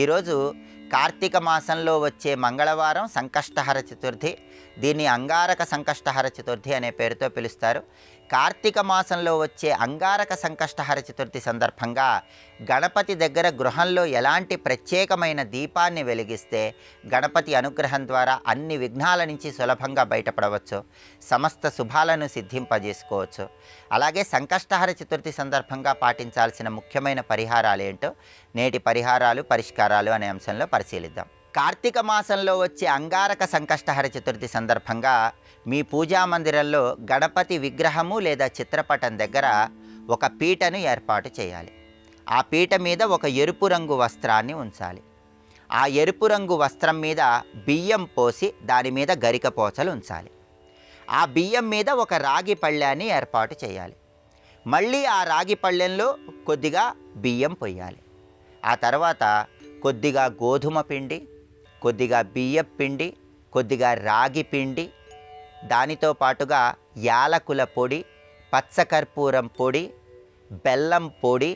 ఈరోజు కార్తీక మాసంలో వచ్చే మంగళవారం సంకష్టహర చతుర్థి. దీన్ని అంగారక సంకష్టహర చతుర్థి అనే పేరుతో పిలుస్తారు. కార్తీక మాసంలో వచ్చే అంగారక సంకష్టహర చతుర్థి సందర్భంగా గణపతి దగ్గర గృహంలో ఎలాంటి ప్రత్యేకమైన దీపాన్ని వెలిగిస్తే గణపతి అనుగ్రహం ద్వారా అన్ని విఘ్నాల నుంచి సులభంగా బయటపడవచ్చు, సమస్త శుభాలను సిద్ధింపజేసుకోవచ్చు. అలాగే సంకష్టహర చతుర్థి సందర్భంగా పాటించాల్సిన ముఖ్యమైన పరిహారాలు ఏంటో నేటి పరిష్కారాలు అనే అంశంలో పరిశీలిద్దాం. కార్తీక మాసంలో వచ్చే అంగారక సంకష్టహర చతుర్థి సందర్భంగా మీ పూజా మందిరంలో గణపతి విగ్రహము లేదా చిత్రపటం దగ్గర ఒక పీటను ఏర్పాటు చేయాలి. ఆ పీట మీద ఒక ఎరుపు రంగు వస్త్రాన్ని ఉంచాలి. ఆ ఎరుపు రంగు వస్త్రం మీద బియ్యం పోసి దాని మీద గరిక పోచలు ఉంచాలి. ఆ బియ్యం మీద ఒక రాగి పళ్ళాన్ని ఏర్పాటు చేయాలి. మళ్ళీ ఆ రాగి పళ్ళెంలో కొద్దిగా బియ్యం పొయ్యాలి. ఆ తర్వాత కొద్దిగా గోధుమ పిండి, కొద్దిగా బియ్యం పిండి, కొద్దిగా రాగి పిండి, దానితో పాటుగా యాలకుల పొడి, పచ్చకర్పూరం పొడి, బెల్లం పొడి,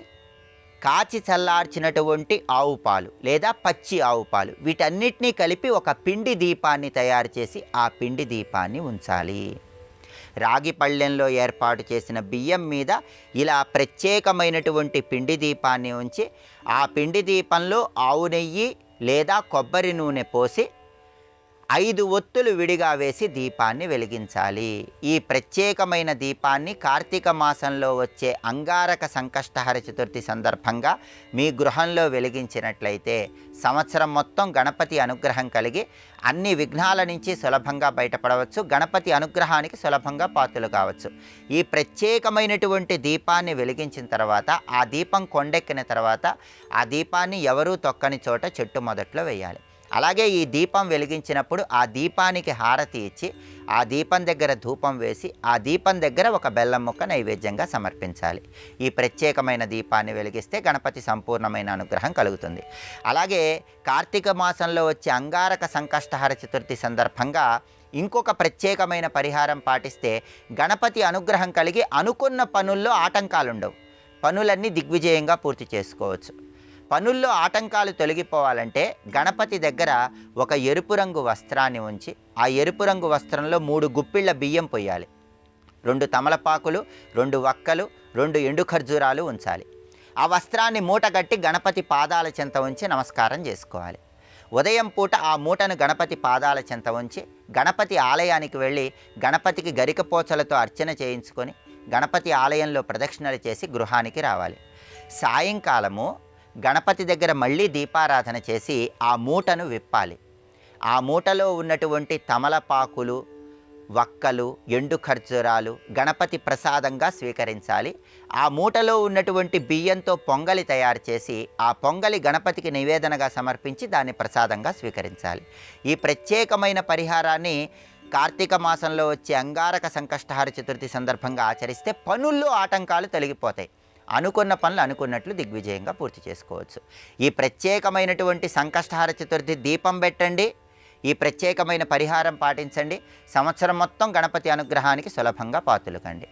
కాచి చల్లార్చినటువంటి ఆవు పాలు లేదా పచ్చి ఆవు పాలు, వీటన్నిటినీ కలిపి ఒక పిండి దీపాన్ని తయారు చేసి ఆ పిండి దీపాన్ని ఉంచాలి. రాగి పళ్ళెంలో ఏర్పాటు చేసిన బియ్యం మీద ఇలా ప్రత్యేకమైనటువంటి పిండి దీపాన్ని ఉంచి ఆ పిండి దీపంలో ఆవు నెయ్యి లేదా కొబ్బరి నూనె పోసి 5 ఒత్తులు విడిగా వేసి దీపాన్ని వెలిగించాలి. ఈ ప్రత్యేకమైన దీపాన్ని కార్తీక మాసంలో వచ్చే అంగారక సంకష్టహర చతుర్థి సందర్భంగా మీ గృహంలో వెలిగించినట్లయితే సంవత్సరం మొత్తం గణపతి అనుగ్రహం కలిగి అన్ని విఘ్నాల నుంచి సులభంగా బయటపడవచ్చు, గణపతి అనుగ్రహానికి సులభంగా పాత్రలు కావచ్చు. ఈ ప్రత్యేకమైనటువంటి దీపాన్ని వెలిగించిన తర్వాత ఆ దీపం కొండెక్కిన తర్వాత ఆ దీపాన్ని ఎవరూ తొక్కని చోట చెట్టు మొదట్లో వేయాలి. అలాగే ఈ దీపం వెలిగించినప్పుడు ఆ దీపానికి హారతి ఇచ్చి ఆ దీపం దగ్గర ధూపం వేసి ఆ దీపం దగ్గర ఒక బెల్లం ముక్క నైవేద్యంగా సమర్పించాలి. ఈ ప్రత్యేకమైన దీపాన్ని వెలిగిస్తే గణపతి సంపూర్ణమైన అనుగ్రహం కలుగుతుంది. అలాగే కార్తీక మాసంలో వచ్చే అంగారక సంకష్టహర చతుర్థి సందర్భంగా ఇంకొక ప్రత్యేకమైన పరిహారం పాటిస్తే గణపతి అనుగ్రహం కలిగి అనుకున్న పనుల్లో ఆటంకాలు ఉండవు, పనులన్నీ దిగ్విజయంగా పూర్తి చేసుకోవచ్చు. పనుల్లో ఆటంకాలు తొలగిపోవాలంటే గణపతి దగ్గర ఒక ఎరుపు రంగు వస్త్రాన్ని ఉంచి ఆ ఎరుపు రంగు వస్త్రంలో 3 గుప్పిళ్ళ బియ్యం పొయ్యాలి. 2 తమలపాకులు, 2 వక్కలు, 2 ఎండు ఖర్జూరాలు ఉంచాలి. ఆ వస్త్రాన్ని మూట కట్టి గణపతి పాదాల చెంత ఉంచి నమస్కారం చేసుకోవాలి. ఉదయం పూట ఆ మూటను గణపతి పాదాల చెంత ఉంచి గణపతి ఆలయానికి వెళ్ళి గణపతికి గరికపోచలతో అర్చన చేయించుకొని గణపతి ఆలయంలో ప్రదక్షిణలు చేసి గృహానికి రావాలి. సాయంకాలము గణపతి దగ్గర మళ్ళీ దీపారాధన చేసి ఆ మూటను విప్పాలి. ఆ మూటలో ఉన్నటువంటి తమలపాకులు, వక్కలు, ఎండు ఖర్జూరాలు గణపతి ప్రసాదంగా స్వీకరించాలి. ఆ మూటలో ఉన్నటువంటి బియ్యంతో పొంగలి తయారు చేసి ఆ పొంగలి గణపతికి నివేదనగా సమర్పించి దాన్ని ప్రసాదంగా స్వీకరించాలి. ఈ ప్రత్యేకమైన పరిహారాన్ని కార్తీక మాసంలో వచ్చే అంగారక సంకష్టహర చతుర్థి సందర్భంగా ఆచరిస్తే పనుల్లో ఆటంకాలు తొలగిపోతాయి, అనుకున్న పనులు అనుకున్నట్లు దిగ్విజయంగా పూర్తి చేసుకోవచ్చు. ఈ ప్రత్యేకమైనటువంటి సంకష్టహర చతుర్థి దీపం పెట్టండి, ఈ ప్రత్యేకమైన పరిహారం పాటించండి, సంవత్సరం మొత్తం గణపతి అనుగ్రహానికి సులభంగా పాత్రలు కండి.